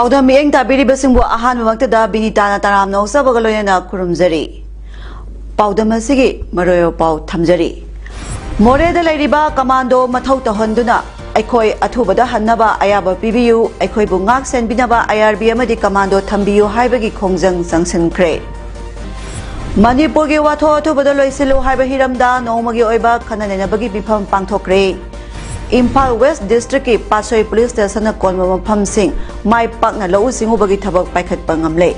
Paodam mieng tabiri basingbu ahan mamaktada binitana taram no sabagaloyana kurumzari. Paodam asigi maroyo pau thamjari. More da lairiba commando mathau tahonduna aikoi athubada hannaba ayaba pibiyu aikoi bungak senbinaba IRB amadi commando thambiyu haibagi khongjang sangsinkhre. Manipurgi watho athubada loisilu haiba hiramda nomagi oiba khananenabagi bifam pangthokre. Impal West District ki Pasoi Police Station na konma mafam sing mai pak na lau singubagi thabak paikhat pangamle.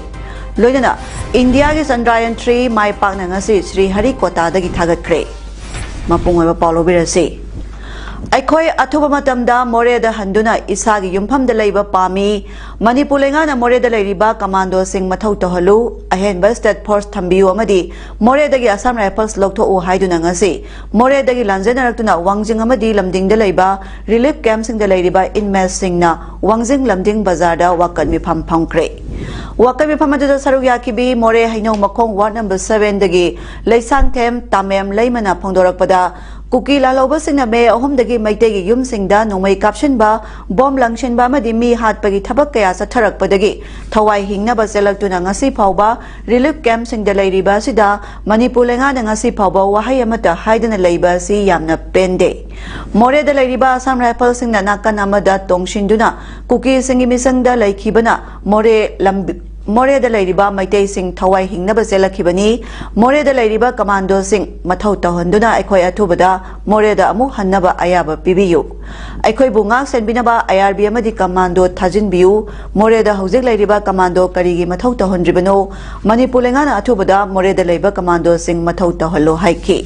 Loinana India ki Chandrayaan 3 mai pak na ngasi Sri Harikota dagi thagatkre. Mapungwa Paulo birasi. Aikoi athuba matamda more da handuna isagi yumpham da leiba pami Manipur lenga na more da leiriba commando sing mathau tohalu ahenba state force thambiu amadi more da gi Assam Rifles loktho u haiduna ngasi more da gi lanjenarakuna wangjing amadi lamding da leiba relief camp sing da leiriba inmates sing na wangjing lamding bazar da wakan mi pham phangkre wakan mi pham da saruk yakibi more hainau makhong ward number 7 dagi leisang them tamem leimana phongdorakpada Kuki laloba singna me ahom dagi maitegi yum singda nomai caption ba bomb langshin ba madi mi hat pagi thabak kaya sa tharak padagi thawai hingna ba selaktuna ngasi phawba relief camp sing da leiriba sida Manipur lenga na ngasi phawba wahai amata haidana leiba si yamna pende more da leiriba Assam Rifles singna nakan amada tongshinduna kuki singi misang da laikhibana more da lairiba maitai sing thawai hingnaba selakhibani more da lairiba commando sing mathau tahonduna aikoi athubada more da amu hannaba ayaba pibiyu aikoi bungak senbinaba IRB amadi commando thajinbiyu more da hojik lairiba commando karigi mathau tahondribano Manipur lenga na athubada more da laiba commando sing mathau tahollo haiki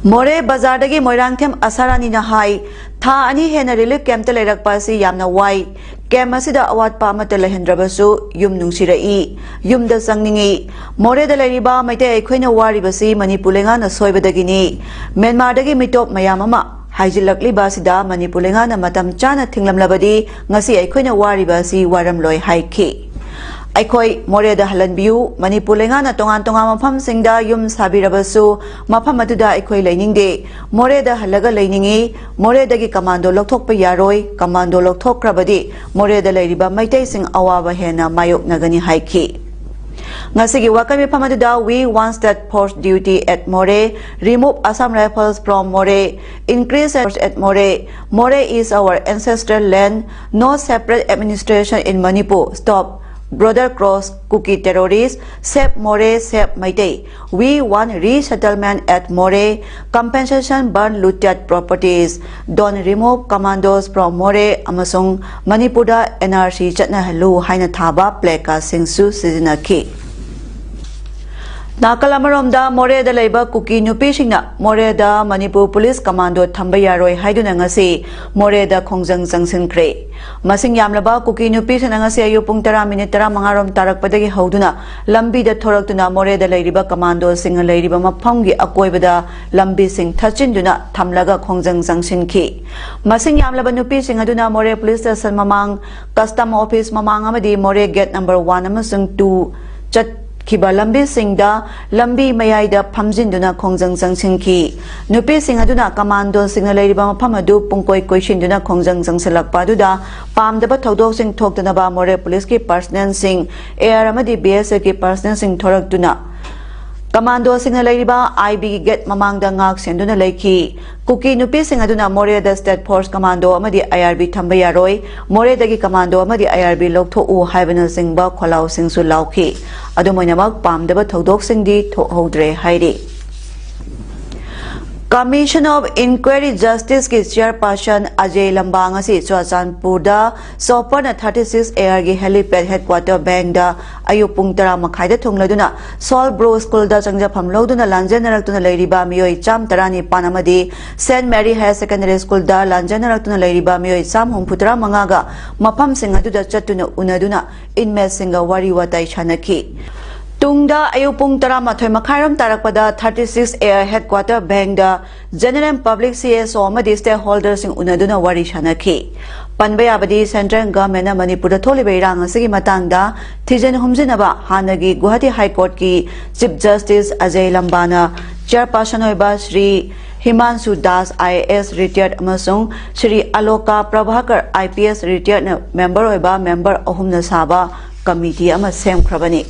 More bazar dagi moirangthem asarani na hai tha ani hena relief camp te leirakpa si yamna wai camp asida awat pa amata lehendrabasu yum nungsirai yum da sangningi more da leiriba maite aikhoina waribasi Manipur lenga na soibadagini Myanmar dagi mitop mayam ama haijilakli basida Manipur lenga na matam chana thinglamlabadi ngasi aikhoina waribasi waramloi haiki Aikoi more da halanbiu Manipur lenga na tongan mafam singda yum sabirabasu mafam aduda aikoi lainingde more da halaga lainingi more dagi commando lokthokpa yaroi commando lokthokrabadi more da lairiba maitai sing awaba hena mayok nagani haiki Ngasigi wakami pamaduda we want state force duty at More remove Assam Rifles from More increase force at More is our ancestral land no separate administration in Manipur stop Brother Cross Cookie terrorists save More save Maitei we want resettlement at More compensation burn looted properties don't remove commandos from More amasung Manipurda NRC chatna halu haina thaba pleka singsu sizinaki Nakalamaromda more da laiba kuki nupi singna more da Manipur Police Commando thamba yaroi haiduna ngasi more da khongjang jangsinkre masing yamlaba kuki nupi sina ngasi ayu pung 10 minute 15 tarakpadagi hauduna lambi da thoraktuna more da lairiba commando singa lairiba maphamgi akoibada lambi sing thachinduna thamlaga khongjang jangsinki masing yamlaba nupi singa duna more police station mamang custom office mamang amadi more gate number 1 amasung 2 chat Kiba lambi singda lambi mayayda phamjinduna khongjang jangsinki nupi singaduna commando singa leiriba maphamadu pungkoi koishinduna khongjang jangsalakpa duda pamdaba thodok sing thokdana more police ki personnel sing AR amadi BSF ki personnel sing thoraktuna Commando singa leiriba IB get mamangda ngak senduna leiki kuki nupi singaduna more da state force commando amadi IRB thamba yaroi more dagi commando amadi IRB loktho u haibana singba kholau singsu lauki adumoinamak pamdaba thodok singdi thohodre hairi Commission of Inquiry Justice की Chairperson Ajay Lambang asi Chuachanpur da Sopan 36 AR gi helipad headquarter bank da ayu pung 10 makhai da thungladuna Sol Bro School da changjapam loduna lanjanarakuna leiriba mioi cham 10 panamadi St Mary Higher Secondary School da lanjanarakuna leiriba mioi cham humputra mangaga mafam sing adu da chatuna unaduna inmate singa wari watai chanaki Tungda ayupung taramathoy makhairam tarakpada 36 AR headquarter bank da general public CSO amadi stakeholders sing unaduna wari shanaki panbayabadi central government na manipur da tholibe irang asigi matangda thijen humjinaba hanagi Guwahati High Court ki chief justice Ajay Lambana chairperson oiba Shri Himanshu Das IAS retired amasung Shri Aloka Prabhakar IPS retired member oiba member ahumna saba committee ama semkhrabani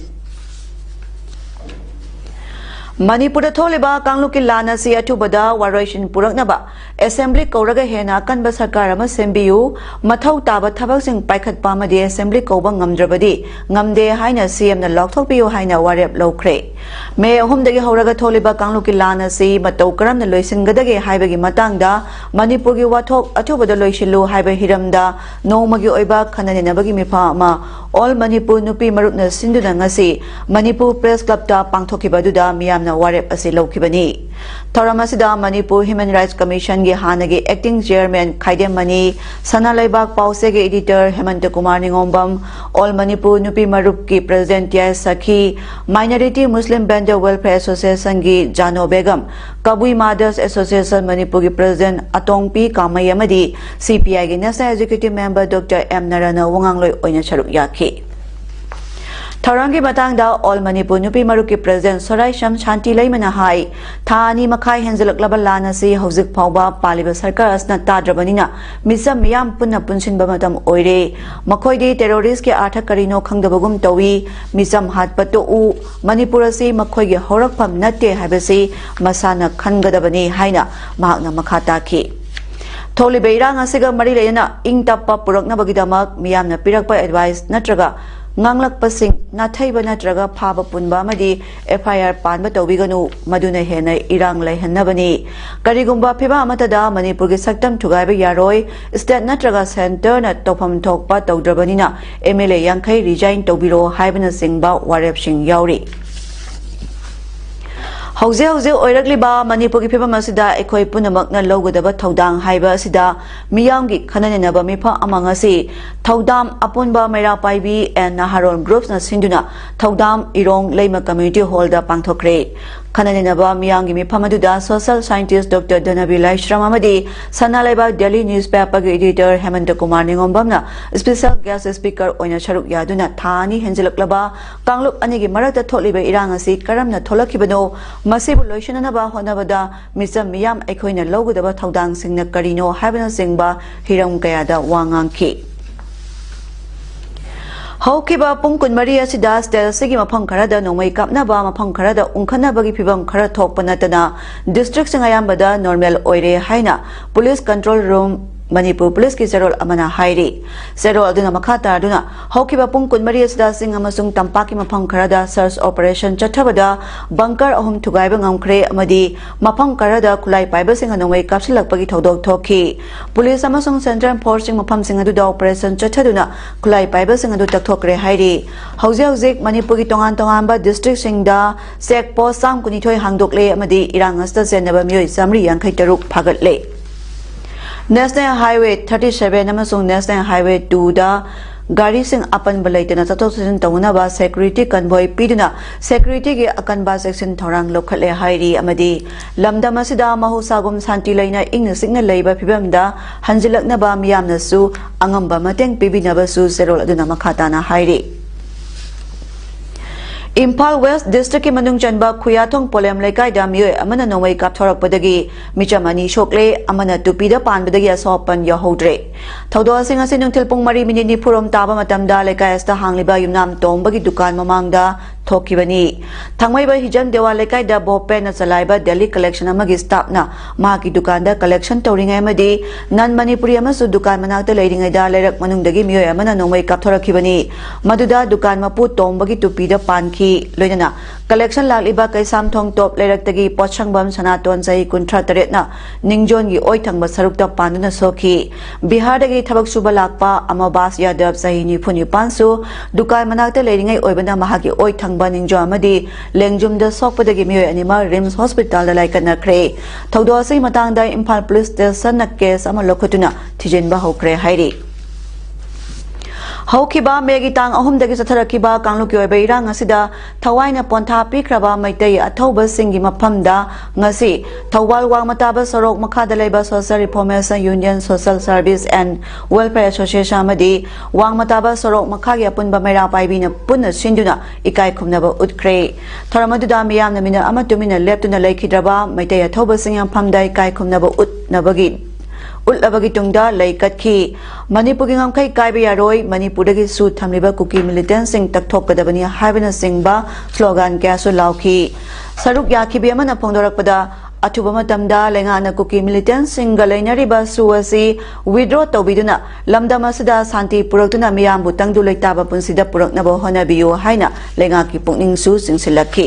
Manipur tholiba kangluki lana si atubada waroishin puraknaba assembly kauraga hena kanba sarkar ama sembiu mathau taba thabak sing paikhat pamadi assembly kauba ngamdrabadi ngamde haina CM na lokthokpiu haina warep lokre me ahumdagi horaga tholiba kangluki lana si matau karam na loisingadage haibagi matangda manipur gi wathok atubada loisilu haiba hiramda nomagi oiba khanani nabagi mifa ama all manipur nupi marupna sinduna ngasi manipur press club ta pangthokibaduda miyam na warep asi lokibani Thoramasida Manipur Human Rights Commission gi hanagi acting chairman Khaidem Mani Sana Laibak Pause gi editor Hemant Kumar Ningombam All Manipur Nupi Marup ki president Yai Sakhi Minority Muslim Vendor Welfare Association gi Jano Begum Kabui Mothers Association Manipur gi president Atongpi Kamai amadi CPI gi National Executive Member Dr. M Narana Wangangloi oina charuk yaki Tharangi batangda all Manipur Nupi Maruki president Sorai Sham Shanti Laimana hai Thani Makai Henzelak Labalana si Hauzik Pauba Paliba Sarkar asna tadrabanina misam miyam punna punshin bamatam oire Makoidi terrorist ke artha karino khangdabagum tawi misam hat patu u Manipur si Makoi ge horakpam natte habasi masana khangadabani haina mahakna makhata ki Tholi beirang asiga mari lena ing tappa purakna bagidamak miyamna pirakpa advice natraga Nganglak pasing nathaiba natraga phaba punba amadi FIR panba tawbiganu maduna hena irang laihanabani karigumba phiba amatada Manipur gi saktam thugaiba yaroi state natraga center na tawpham thokpa tawdrabanina MLA yankhai resign tawbiro haibana singba warep sing yauri Hauze oirakliba Manipur gi phibam asida ekhoi punamakna logodaba thodang haiba asida miyamgi khananenaba mifa amangasi thodam apunba maira paibi and naharon groups na sinduna thodam irong leima community hall da pangthokre khananenaba miyamgi mifamaduda social scientist Dr. Dhanabi Laishram amadi Sanalaiba Delhi newspaper gi editor Hemant Kumar Ningombamna special guest speaker oina charuk yaduna thani henjelaklaba kangluk anigi marakta tholiba irang asi karamna tholakibano Masibu loishanaba honabada misam miyam ekhoina logodaba thodang singna karino habana singba hiram kayada wangangki Haukiba pungkun Maria asida stel sigi mafang kharada nomai kapnaba mafang kharada ungkhanabagi phibam khara thokpa natana district singayambada normal oire haina police control room Manipur Police ki Serol amana hairi Serol aduna makhata aduna Haukiba pungkun Maria asida sing amasung tampaki mafang kharada search operation chathabada bunker ahum thugaiba ngamkhre amadi mafang kharada khulai paiba sing anomai kapsilakpagi thodok thokhi police amasung central force sing mafam sing aduda operation chathaduna khulai paiba sing adu takthokre hairi hauzik Manipur ki tongan ba district singda check post sam kunithoi hangdokle amadi irang asta senaba mioi samri yankhai taruk phagatle National Highway 37 amasung National Highway 2 da gari sing apan balaitana chatok sin taunaba security convoy piduna security gi akanba section thorang lokhale hairi amadi lamdam asida mahusagum santi laina ingna signa leiba phibamda hanjilakna ba miyamna su angamba mateng pibinaba su serol aduna makhata na hairi Impal West District ki manung chanba Khuyathong Polem Laikai da mioi amana nomai kapthorak padagi michamani shokle amana tupida panbadagi asopan yahodre Thodo sing asin nung tilpong mari minini purom taba matamda Laikai asta hangliba yumnam tombagi dukan mamangda thokibani thangmaiba hijam dewa Laikai da bope na chalaiba Delhi collection amagi staff na maki dukanda collection tawringai amadi nan manipuri amasu dukan manakta leiringai da leirak manungdagi mioi amana nomai kapthorakibani maduda dukan mapu tombagi tupida panki loinana Collection lakliba kay Samthong top leiraktagi Pochangbam Sanaton Sahi Kuntra Taretna Ningjon gi Oithang Basarukta Panduna Soki Bihar dagi Thabak Suba lakpa Amabas Yadav Sahi Nipuni Pansu Dukai Manakta Leiringai Oibana Mahagi Oithang Ba Ningjo Amadi Lengjum da Sokpadagi Mioy Anima Rims Hospital da Laikana Kre Thaudo Sai Matangda Imphal Police Station na case ama lokotuna Thijen ba hokre hairi Haukiba Megi Tang Ahumdagi Satarakiba Kangluki Obeira Ngasida Tawaina Ponta Pikraba Maitei Atoba Singi Mapamda Ngasi Tawal Wang Mataba Sorok Makadaleba Social Reformation Union Social Service and Welfare Association Madi Wang Mataba Sorok Makagi Punba Mera Paibina Puna Sinduna Ikai Kumnaba Utkre Taramadu Miyam Namina Amatumina Leptuna Lakidraba Maitei Atoba Singam Pamda Ikai Kumnaba Ut Nabagi Ulabagi tungda laikatki Manipur ngam kai kaiba yaroi Manipurdagi su thamliba kuki militant sing takthokadabani haibana singba slogan kya su lauki saruk yakhibi amana phongdorakpada athuba matamda lengana kuki militant sing galainariba su asi withdraw tobiduna lamdam asida santi puraktuna miyambu tangdu leitaba punsida puraknaba honabiyo haina lengaki pukning su singsilakhi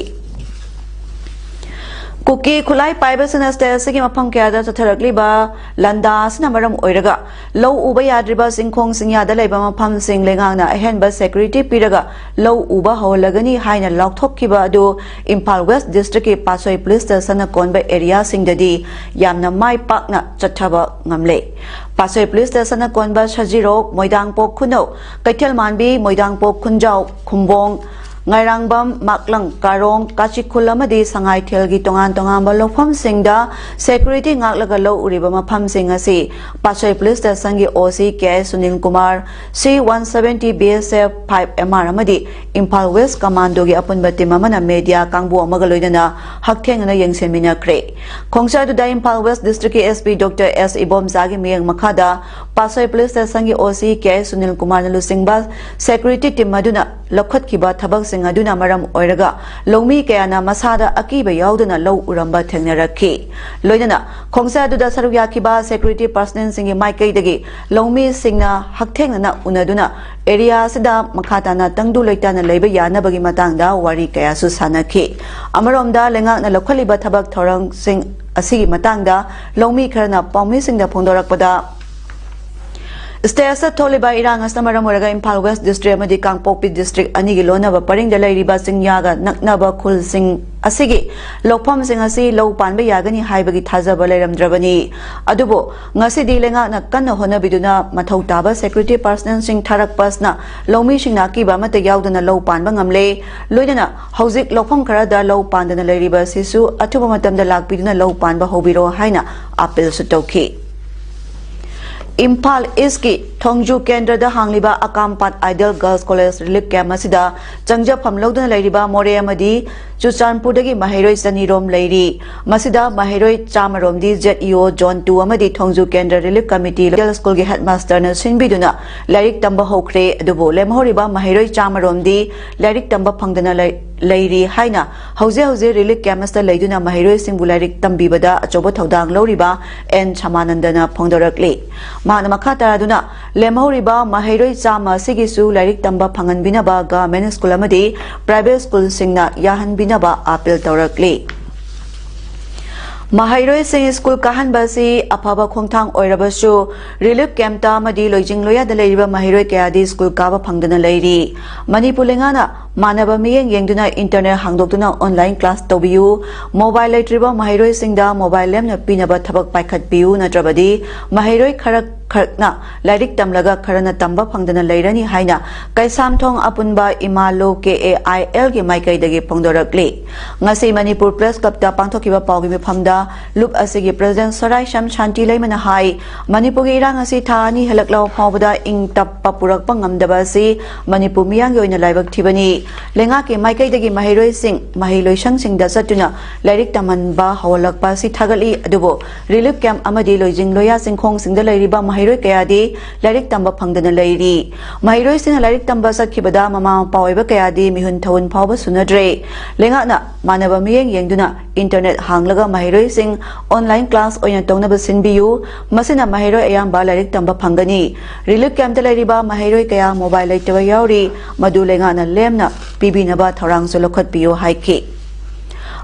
Kuki Kulai Pibasana Stairs Mapam Kada Tarakliba Landas Namaram Oiraga Low Uba Yadriba Singkong Sinyada Labama Pam Sing Lengana Ahenba Security Piraga Low Uba Holagani Haina Lautopkiba do Impal West District Pasoi Police Station Konba area Singdadi Yamna Mai Pakna Chataba Ngamle Pasoi Police Station Konba Shajiro Moidang Pok Kuno Kaitel Manbi Moidang Pok Kunjau Kumbong Ngairangbam Maklang Karong Kachikulamadi Sangai Telgi Tongan Tongamba Lofam Singda Security Ngaklaga Low Uriba Mapam Singasi Pasoi Police Station OC K Sunil Kumar C170 BSF 5 MR Amadi Impal West Commando gi Apun Batimamana Media Kangbu Amagaloidana Haktengana Yangsemina Kre Kongsha to Impal West District SP Dr. S Ibom Zagi Miyang Makada Pasoi Police Station OC K Sunil Kumar Lusingba Security Team Maduna Lokhat Kiba Tabak Aduna Maram Oiraga, Lomi Kayana Masada Akiba Yaudana Low Uramba Tenaraki. Loidana, Kongsa Duda Saruyakiba, Security Personnel Singi Maike Degi, Lomi Singna, Haktengana Unaduna, Area Sida, Makatana, Tangdu Laitana Labor Yana Bagi Matanga, Wari Kayasu Sanaki. Amaromda, Lenga, Lokaliba Tabak Torang Sing Asigi Matanga, Lomi Karana, Pomi Sing the Pondorakpada. Stayasa Toliba Irang Astamara Moraga Impal West District Amadi Kangpokpi District Anigilona Paring the Lady Basing Yaga Naknaba Kul Sing Asigi Lopam Sing Asi Low Panbe Yagani Haibagi Taza Baleram Dravani Adubo Ngasi Dilenga Nakana Hona Biduna Matotaba Security Personnel Sing Tarak Pasna Lomi Shinaki Bamata Yaudana Low Panbangamle Loidana Hosik Lopam Karada Low Pandana Lady Basisu Atumatam the Lak Biduna Low Panba Hobiro Haina Apil Sutoki Impal Iski Thongju Kendra da Hangliba Akampat Ideal Girls College Relief Camp Masida Changja Phamlodana Lairiba More Amadi Chuchanpurdagi Mahiroi Sanirom Lairi Masida Mahiroi Chamaromdi ZEO John 2 Amadi Thongju Kendra Relief Committee Girls School gi Headmaster na Sinbiduna Lairik Tamba Hokre Adubo Lemhoriba Mahiroi Chamaromdi Lairik Tamba Phangdana Lairi Haina Hauze Relief Camp Master Laiduna Mahiroi Singbu Lairik Tambibada Achoba Thodang Loriba N Chamanandana Phongdorakli Mana Makata Aduna Lemhoriba Mahiroi Chama Sigisu Lairik Tamba Phangan Binaba Government School Amadi Private School Singna Yahan Binaba Apil Taurakli Mahiroi Sing School Kahan Basi Apaba Khongthang Oirabasu Relief Camp Ta Madi Loijing Loya the Lairiba Mahiroi Kayadi School Kaba Phangdana Lairi Manipulengana Manaba Miyeng Yengduna Internet Hangdokduna Online Class Tobiu Mobile Litriba Mahiroi Singda Mobile Lemna Pinaba Thabak Paikhat Biu Natrabadi Mahiroi Kharna Lairik Tamlaga Karana Tamba Phangdana Lairani Haina Kaisamthong Apunba Imalo KAIL gi Maikai dagi Phongdorakli Ngasi Manipur Press Club ta Pangthokiba Pawgi Miphamda Loop Asigi President Sarai Sham Shanti Laimana Hai Manipur gi Irang Asi Thani Helaklau Phawbada Ing Tappa Purakpa Ngamdaba Si Manipur Miyang gi Oina Laibak Thibani Lenga ki Maikai dagi Mahiroi Sing Mahiloi Shang Sing da Satuna Lairik Tamanba Hawalakpa Si Thagali Adubo Relief Camp Amadi Loijing Loya Singkhong Singda Lairiba Mahiroi Kayadi Lairik Tamba Phangdana Lairi Mahiroi Sing Lairik Tamba Satkibada Mama Pawaiba Kayadi Mihun Thawun Phawba Sunadre Lenga na Manaba Miyeng Yengduna Internet Hanglaga Mahiroi Sing Online Class Oina Tongnaba Sinbiyu Masina Mahiroi Ayamba Lairik Tamba Phangani Relief Camp ta Lairiba Mahiroi Kaya Mobile Laitaba Yauri Madu Lenga na Lemna pibinaba thorangsu lokhatpiyo haiki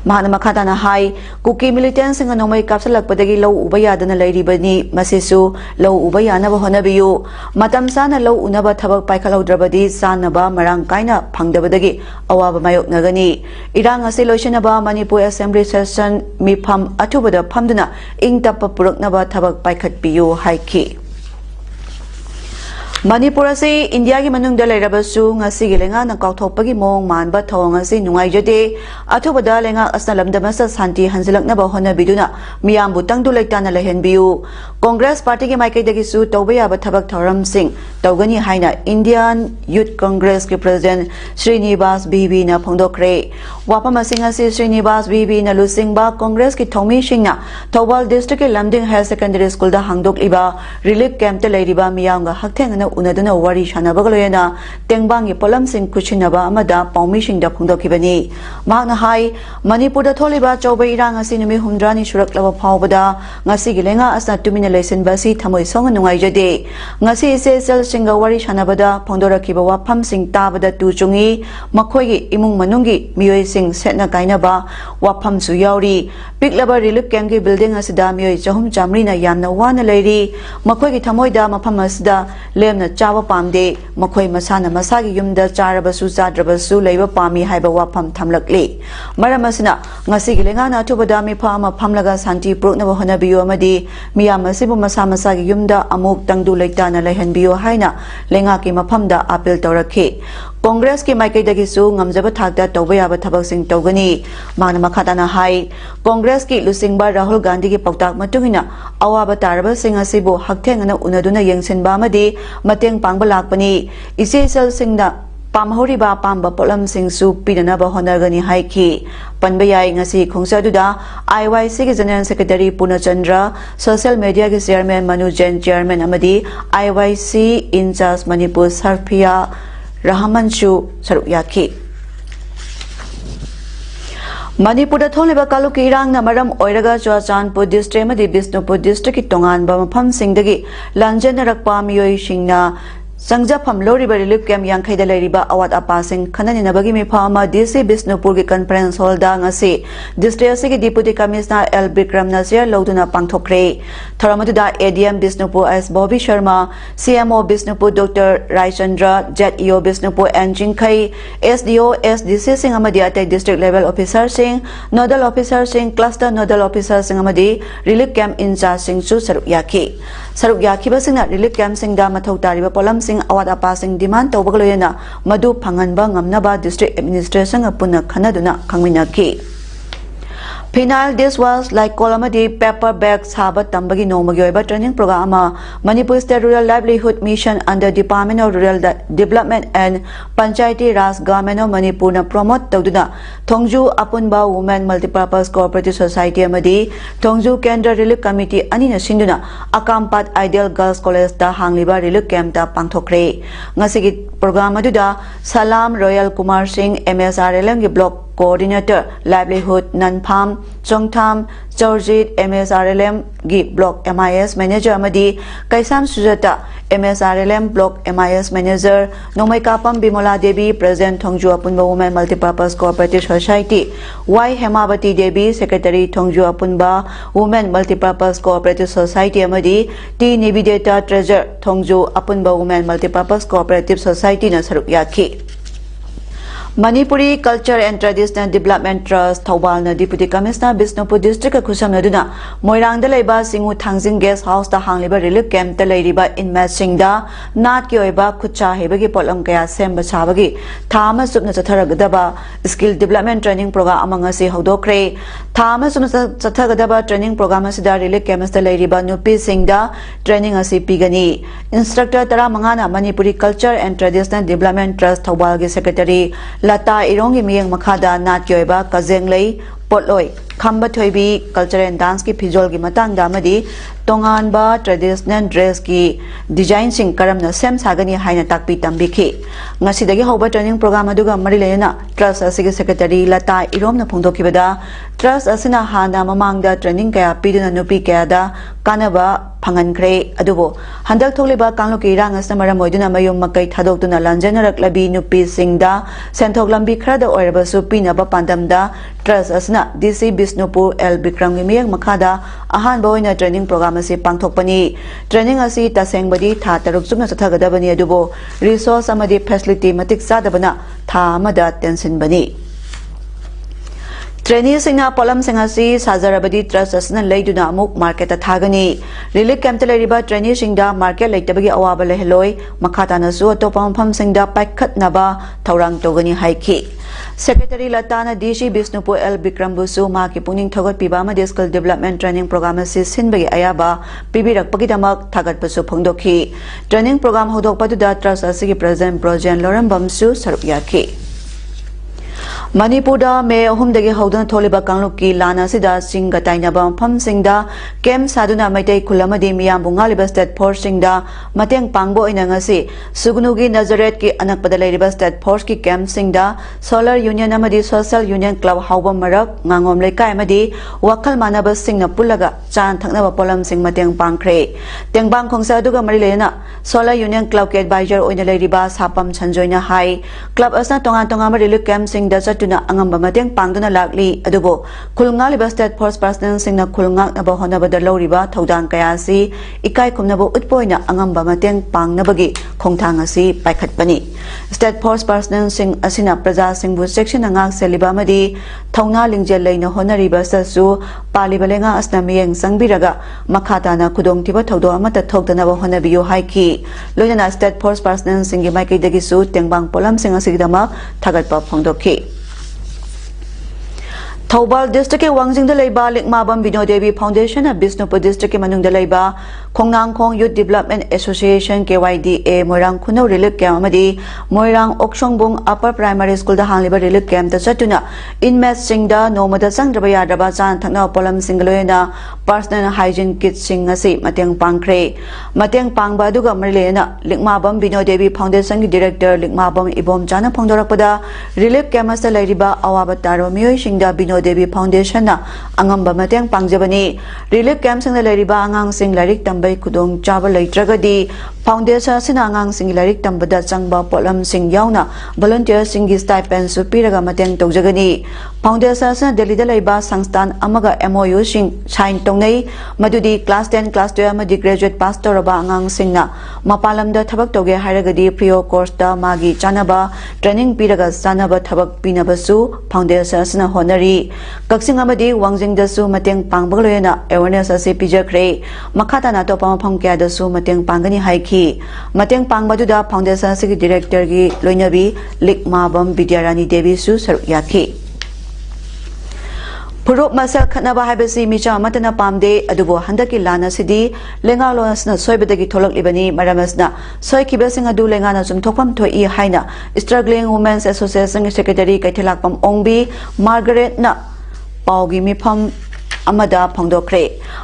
mahana makhatana hai kuki militants singa nomai kapsalakpadagi lo ubayadana lairibani masisu lo ubayana ba honabiyu matam sana lo unaba thabak paikhalaudrabadi sanaba marang kaina phangdabadagi awaba mayoknagani irang ase loisinaba manipur assembly session mifam athubada phamduna ingtappa puraknaba thabak paikhatpiyu haiki Manipur ase India ki manungda lairabasu ngasi gi lenga na kauthopagi mong manba thawang ase nungaijade athubada lenga asna lamdamasa santi hanjilakna hona biduna miyambu tangdu leitana lehenbiu Congress party ki maikaidagi su tawbaya ba thabak thoram sing tawgani haina Indian Youth Congress ki president Srinivas BB na phongdokre wapama singa se Srinivas BB na lusingba Congress ki thomi singna Thawbal district ki Lamding High Secondary School da hangdokliba relief camp te lairiba miyamga hakthengna unaduna wari shanabagaloyana tengbang polam sing kuchinaba amada paumi sing da phungdokibani mahna hai Manipur da tholiba chawbai irang asi numi humdrani suraklaba phawbada ngasi gilenga asna tumina lesin basi thamoi song nungai jade ngasi se sel singa wari shanabada phongdorakiba wafam sing tabada tu chungi makhoi gi imung manungi miyoi sing setna kainaba wafam su yauri piklaba relief camp gi building asida miyoi chahum chamri na yamna wana lairi makhoi gi thamoida mafam asida lemna chawa pamde makhoi masana masagi yumda charabasu chadrabasu leiba pami haiba wafam thamlakli maramasina ngasi gilenga na thubada mi phama phamlaga santi prokna hona biyo amadi miyam asibu masa masagi yumda amuk tangdu leitana lehenbiyo haina lenga ki mafamda appeal tawrakhi Congress ki maikaidagi su ngamjaba thakda tawbayaba thabak sing tawgani mana makhatana hai Congress ki lusingba Rahul Gandhi ki pautak matungina awaba taraba sing asibu hakthengana unaduna yengsenba amadi mateng pangba lakpani isesal singna pamhoriba pamba polam sing su pinanaba honagani haiki panbayai ngasi khongsaduda IYC ki general secretary Punachandra social media ki chairman Manu Jain chairman amadi IYC in charge Manipur Sarphia Rahamanshu Saruyaki Manipur da tholiba kaluki irang na maram oiraga Churachandpur district amadi Bisnupur district ki tonganba mafam singdagi lanjana rakpa miyoi singna Sangjapam Lori Relief Camp Yankhaida Lairiba Awat Apasing Kanani Nabagi Mifama DC Bisnupur ki conference hall da ngasi district ki deputy commissioner L Bikram Nasir Loduna pangthokre Thoramatuda ADM Bisnupur as Bobby Sharma CMO Bisnupur Dr Raichandra ZEO Bisnupur Enjin Khai SDO SDC Singh amadi ate district level officer sing nodal officer sing cluster nodal officer sing amadi relief camp in charge sing su sarukyaki basingna relief camp sing da mathau tariba polam sing awat apa sing demand tawbagloyena madu phanganba ngamnaba district administration apuna khanaduna khangminaki Penal this was like Kolamadi paper bag sabat tambagi nomagi training program Manipur State Rural Livelihood Mission under Department of Rural Development and Panchayati Raj Government of Manipur na promote tawduna Thongju Apunba Women Multipurpose Cooperative Society amadi Thongju Kendra Relief Committee ani na sinduna Akampat Ideal Girls College da hangliba relief camp da pangthokre ngasigi program aduda Salam Royal Kumar Singh MSRLM gi block Coordinator Livelihood Nanpham Chongtham Chorjit MSRLM gi Block MIS Manager amadi Kaisam Sujata MSRLM Block MIS Manager Nomai Kapam Bimola Devi President Thongju Apunba Women Multipurpose Cooperative Society Y Hemabati Devi Secretary Thongju Apunba Women Multipurpose Cooperative Society amadi T Nibideta Treasurer Thongju Apunba Women Multipurpose Cooperative Society na sarukyaki Manipuri Culture and Traditional Development Trust Thawbalna Deputy Commissioner Bisnupur District Khusamnaduna Moirangda leiba Singu Thangjing Guest House da hangliba relief camp ta leiriba inmate singda nat ki oiba khucha hebagi polam kaya semba chabagi thama supna chatharagadaba skill development training program amanga se hodokre thama supna chathagadaba training program asida relief camp ta leiriba nupi singda training asi pigani instructor tara mangana Manipuri Culture and Traditional Development Trust Thawbal gi secretary Lata Irongi Miyang Makada Nat Yoiba Kazenglei Potloi खंबा Thoibi culture and dance की फिजोल की Matang दामदी तोंगानबा traditional dress की design सिंग करमना same सागनी हाइना ताकपी तंबिखी ngasi होबा training programme अदुगा मरी लेना trust असिगे secretary लता इरोमना फोंदोखिबदा trust असिना हाना ममांगदा training कया पीदुना नुपी कयादा कानबा फंगनख्रे अदुबो हंदक थोलिबा कांगलोकी इरांग असना मरम ओइदुना मयुम मकै थादोक्तुना लांजनरक्लबी नुपी सिंगदा सेंथोक लंबी खरदा ओइरबसु पीनबा पांदमदा ट्रस्ट असना डीसी बिष्णुपुर एल बिक्रम मियंग मखादा अहानबा ओइना ट्रेनिंग प्रोग्राम असी पांगथोकपनी ट्रेनिंग असी तसेंगबदी था तरुक चुकना चथगदबनी अदुबो रिसोर्स अमदी फैसिलिटी मतिक सादबना था अमदा टेंशन ट्रेनी सिंह पोलम सिंह साजरबदी ट्रस्ट असना लेदुना अमुक मार्केट थागनी रिलीफ कैंप लेरिबा ट्रेनी सिंह मार्केट लेतबगी अवाब लेहलोय मखातानसु अतोपा मफम सिंह पाइखतनबा थौरांग तोगनी हाइखी सेक्रेटरी लताना डीसी बिष्णुपुर एल बिक्रमबुसु माकी पुनिंग थगत अमदी स्किल डेवलपमेंट ट्रेनिंग प्रोग्राम असी सिनबगी अयाबा पिबिरकपगीदमक थागतपसु फोंदोखी ट्रेनिंग प्रोग्राम होदोकपदुदा ट्रस्ट असिगी प्रेसिडेंट ब्रोजेन लोरमबमसु सरुक याखी मणिपुर मे अहुमदगी हौदन थोलिबा कांगलुकी लाना सिदा सिंग ताइनबा मफम सिंगदा केम सादुना मैतै खुलमदी मियामबु ngaलिबा स्टेट फोर्स सिंगदा मतेंग पांगबो ओइना ngasi सुगुनुगी नजरेट की अनकपदा लेरिबा स्टेट फोर्स की केम सिंगदा सोलर यूनियन अमदी सोशल यूनियन क्लब हाउबा मरक nganगोम लेकाय अमदी वखल मानबा सिंगना पुल्लगा चान थकनबा पोलम सिंग मतेंग पांगख्रे तेंगबांग खोंसा अदुगा मरि लेना सोलर यूनियन क्लब के एडवाइजर ओइना लेरिबा सापम संजोइना हाई क्लब असना तोंगा तोंगा मरि केम सिंगदा चतुना अंगम मतेंग पांगदुना लागली अदुबो खुलंगालिबा स्टेट फोर्स पर्सनल सिंगना खुलंगाकनबा होनबदा लौरिबा थौदांग कयासी इकाय खुमनबो उत्पोइना अंगम मतेंग पांगनबगी खोंथांग असि पाइखतपनी स्टेट फोर्स पर्सनल सिंग असिना प्रजा सिंगबु सेक्शन अंगाक सेलिबा मदी थौना लिंगजेल लेना होनरिबा ससु पालिबा लेंगा असना मियेंग संगबिरगा मखाताना खुदोंथिबा थौदो अमता थोकदनबा होनबियो हाइकी लोइना स्टेट फोर्स पर्सनल सिंगी माइकैदगिसु तेंगबांग पोलम सिंग असिगदमा थागतपा फोंदोखी थौबाल डिस्ट्रिक्ट के वांगजिंग लेबा लिकमाबम बिनोदेवी फाउंडेशन बिष्णुपुर डिस्ट्रिक्ट के मनुंग लेबा Khongnangkhong youth development association KYDA Moirang Khunou relief camp अमदी Moirang Oksongbung upper primary school दा हांगलिबा रिलीफ कैंप दा चतुना इनमेट सिंगदा नोमदा संगद्रबा याद्रबा चान थकना पोलम सिंगलोयना पर्सनल हाइजीन किट सिंग असि मतेंग पांगख्रे मतेंग पांगबा दुगा मरिलेना लिकमाबम बिनोदेवी फाउंडेशन की डायरेक्टर लिकमाबम इबोम चाना फोंदोरपदा रिलीफ कैंप अस लेरिबा अवाब तारो मियोय सिंगदा बिनोदेवी फाउंडेशन अंगम मतेंग पांगजबनी रिलीफ कैंप सिंग लेरिबा आंगांग सिंग लारिक तंबै खुदोंग चाबा लेत्रगदी फाउंडेशन सिना आंगांग सिंग लारिक तंबदा चंगबा पोलम सिंग यावना वॉलंटियर सिंग की स्टाइपेंड सु पिरगा मतेंग तौजगनी फाउंडेशन सिना दिल्ली दा लेबा संस्थान अमगा MOU सिंग साइन तौनै मदुदी क्लास 10 क्लास 12 अमदी ग्रेजुएट पास तौरबा आंगांग सिंगना मपालमदा थबक तौगे हारगदी फ्रियो कोर्स दा मागी चानबा ट्रेनिंग पिरगा चानबा थबक पिनबसु फाउंडेशन सिना होनरी कक्सिंग अमदी वांगजिंग दसु मतेंग पांगबग लोयना अवेयरनेस असे पिजख्रे मखाताना तोपा मफम क्या दसु मतेंग पांगनी हाइखी मतेंग पांगबदुदा फाउंडेशन से डायरेक्टर की लोइनबी लिकमाबम विद्यारानी देवी सु सरुक याखी पुरुप मसल खनबा हाइबसी मिचा अमतना पामदे अदुबो हंदकी लाना सिदी लेंगा लोसना सोइबदगी थोलकलिबनी मरमसना सोइखिबसिंग अदु लेंगाना जुमथोकम थोई हाइना struggling women's association secretary Kaithelakpam Ombi Margaret ना पाउगी मिफम अमदा फोंदोख्रे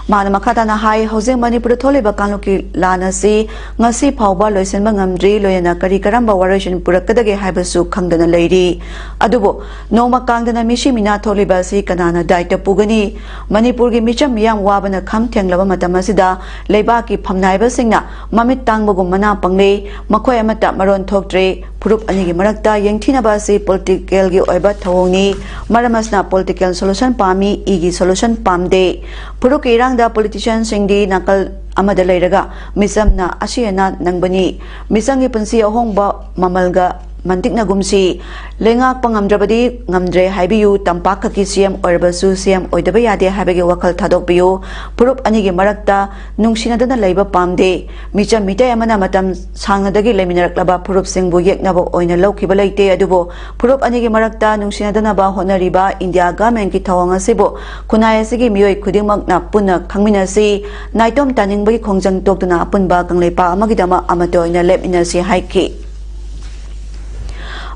मान मखाताना हाई हौजिंग मणिपुर थोलेबा कांगलुकी लानासी ngasi फावबा लोइसनबा ngamdri लोयना करी करंबा वारेशन पुरकदगे हाइबसु खंगदना लेरी अदुबो नोमा कांगदना मिशी मिना थोलेबासी कनाना दायित्व पुगनी मणिपुर की मिचम मियाम वाबना खम थेंगलबा मतमसिदा लेबा की फमनाइबसिंगना ममित तांगबगु मना पंगले मखोय अमता मरोन थोक्ट्रे पुरुप अनिगी मरक्ता यंगथिनाबासी पॉलिटिकल की ओइबा थवोंगनी मरमसना पॉलिटिकल सॉल्यूशन पामी इगी सॉल्यूशन पामदे पुरुक इरांगदा पॉलिटिशियन सिंगदी नकल अमदा लेरगा मिसमना असियना नंगबनी मिसंगी पुंसी अहोंगबा ममलगा मंतिकना गुमसी लेंगाक पंगमद्रबदी ngamdre हाइबियु तंपाक की सीएम ओरबसु सीएम ओइदबा यादे हाइबगे वखल थादोकबियु पुरुप अनिगी मरक्ता नुंगसिनदना लेबा पामदे मिचा मिटे अमना मतम सांगदगी लेमिनरक्लबा पुरुप सिंगबु येकनबो ओइना लौखिबा लेते अदुबो पुरुप अनिगी मरक्ता नुंगसिनदनाबा होनरिबा इंडिया गवर्नमेंट की थवंग असिबो खुनायसिगी मियोय खुदिमकना पुना खंगमिनसी नाइतोम तानिंगबगी खोंजंग तोक्तुना अपुनबा कंगलेपा अमगिदमा अमतोइना लेमिनसी हाइकी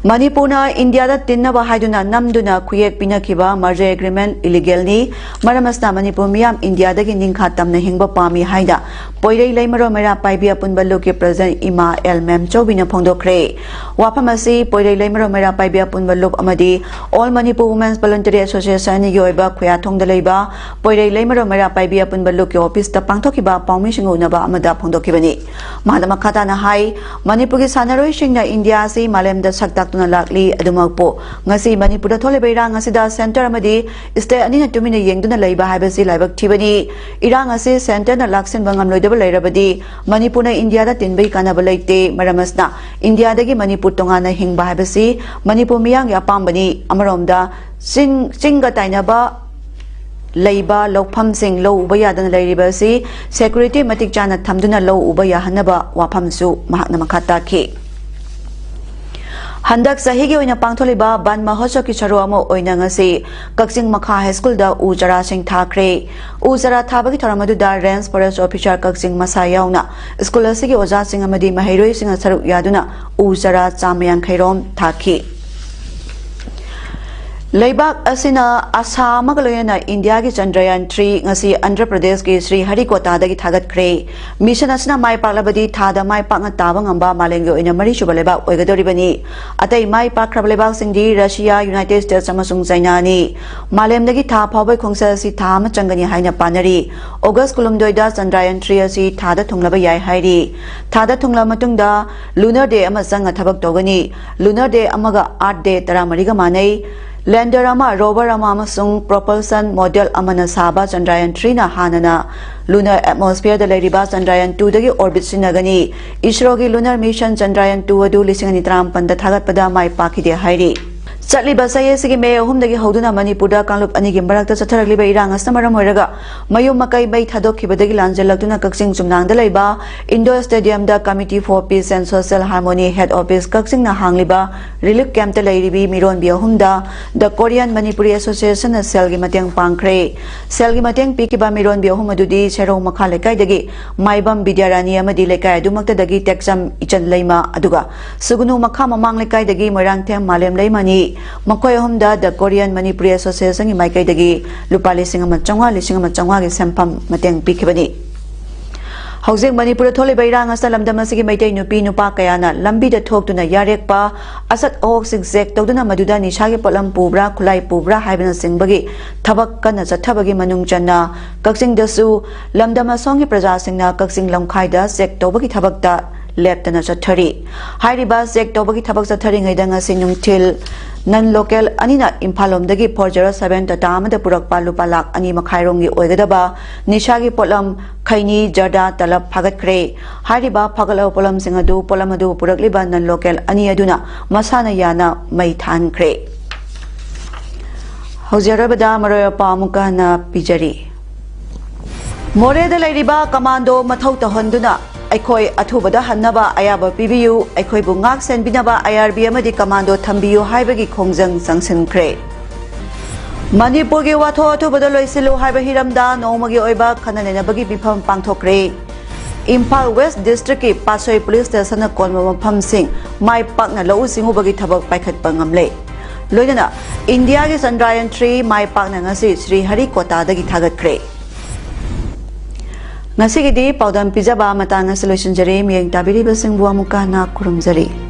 Manipurna India da tinnaba haiduna namduna khuyek pinakiba merger agreement illegal ni maramasna Manipur miyam India dagi ningkha tamna hingba pami haida poirei leimaro mera paibi apunba loke president ima el mem chobina phongdokre waphamasi poirei leimaro mera paibi apunba lok amadi all Manipur women's voluntary association ni yoiba khya thongda leiba poirei leimaro mera paibi apunba loke office ta pangthokiba paumi singuna ba amada phongdokibani madama khata na hai Manipur gi sanaroi singna India si malem da sakta na lakli adumakpo ngasi Manipur da thole beira ngasi da center amadi state ani na tumina yengduna leiba haibasi laibak thibani irang asi center na laksin bangam loidaba leirabadi Manipur na India da tinbai kana balaite maramasna India dagi Manipur tonga na hingba haibasi Manipur miyang ya pambani amaromda singa tainaba leiba lokpham sing lo uba yadana leiriba si security matik chana thamduna lo uba yahanaba waphamsu mahakna makhata ki Handak sahigi oina pangtholiba ban mahotsav ki charo amo oina ngasi Kakching Makha High School da ujara sing thakre ujara thabagi thoramadu da range forest officer Kakching Masa yauna school asigi oja sing amadi mahairoi sing saruk yaduna ujara chamayang khairom thaki Leibak asina Assam magaloyana India ki Chandrayaan 3 ngasi Andhra Pradesh ki Sri Harikota dagi thagat kre mission asina mai paklabadi thada mai pakna taba ngamba malengge oina mari suba lebak oigadoribani atai mai pakrab lebak singdi Russia United States amasung China ni malem dagi tha phawbai khongsa si tha ma changani haina panari August kulumdoida Chandrayaan 3 asi thada thunglaba yai hairi thada thungla matungda lunar day ama sanga thabak togani lunar day amaga art day tara mariga manai Lander ama rover ama amasung propulsion model amana saba Chandrayaan 3 na hanana lunar atmosphere da leiriba Chandrayaan 2 dagi orbit sinagani ISRO gi lunar mission Chandrayaan 2 adu 2030 da thagatpada mai pakhide hairi Chatliba sayesigi me ahum dagi hoduna Manipur da kanlup ani gi marakta chatharaliba irang asamaram hoiraga mayum makai bai thadokibadagi lanjalaktuna Kakching Chumnang da leiba Indoor Stadium da Committee for Peace and Social Harmony Head Office Kakching na hangliba relief camp ta leiribi miron bi ahum da the Korean Manipuri Association na sel gi mateng pangkhre sel gi mateng pikiba miron bi ahum adudi serong makha lekai dagi maibam Bidyarani amadi lekai adumakta dagi texam ichan leima aduga sugunu makha mamang lekai dagi moirang them malem leimani Makoy humda the Korean Manipuri Association gi maikai dagi lupa lising amachangwa gi sempam mateng pikibani Housing Manipur thole bairang asa lamdam asigi maitai nupi nupa kayana lambi da thoktuna yarekpa asat ok zigzag tawduna maduda nishagi polam pubra khulai pubra haibana singbagi thabak kana chathabagi manung channa Kakching dasu lamdam asongi praja singna Kakching lamkhai da sek tawbagi thabakta leptana chathari hairiba sek tawbagi thabak chathari ngaidanga sinungthil non local anina imphalom dagi 407 tata amada purakpa lupa lak ani makhairongi oigadaba nishagi polam khaini jada talap phagat kre hariba phagalo polam singadu polamadu purakliba non local ani aduna masana yana mai than kre haujarabada maroya pamuka na pijari more da leiriba commando mathau tahonduna Aikoi athubada hannaba ayaba pibiyu aikoi bu ngak senbinaba IRB amadi commando thambiyu haibagi khongjang sangsinkhre Manipur gi watho athubada loisilu haiba hiramda nomagi oiba khananenabagi bifam pangthokre Imphal West District ki Pasoi Police Station na konma mafam sing mai pakna lau singubagi thabak paikhatpa ngamle loinana India gi Chandrayaan 3 mai pakna ngasi Sri Harikota dagi thagatkre Ngasigi di Paodam pijaba matang na solution jari miyang tabiri basing buwa muka na kurumjari.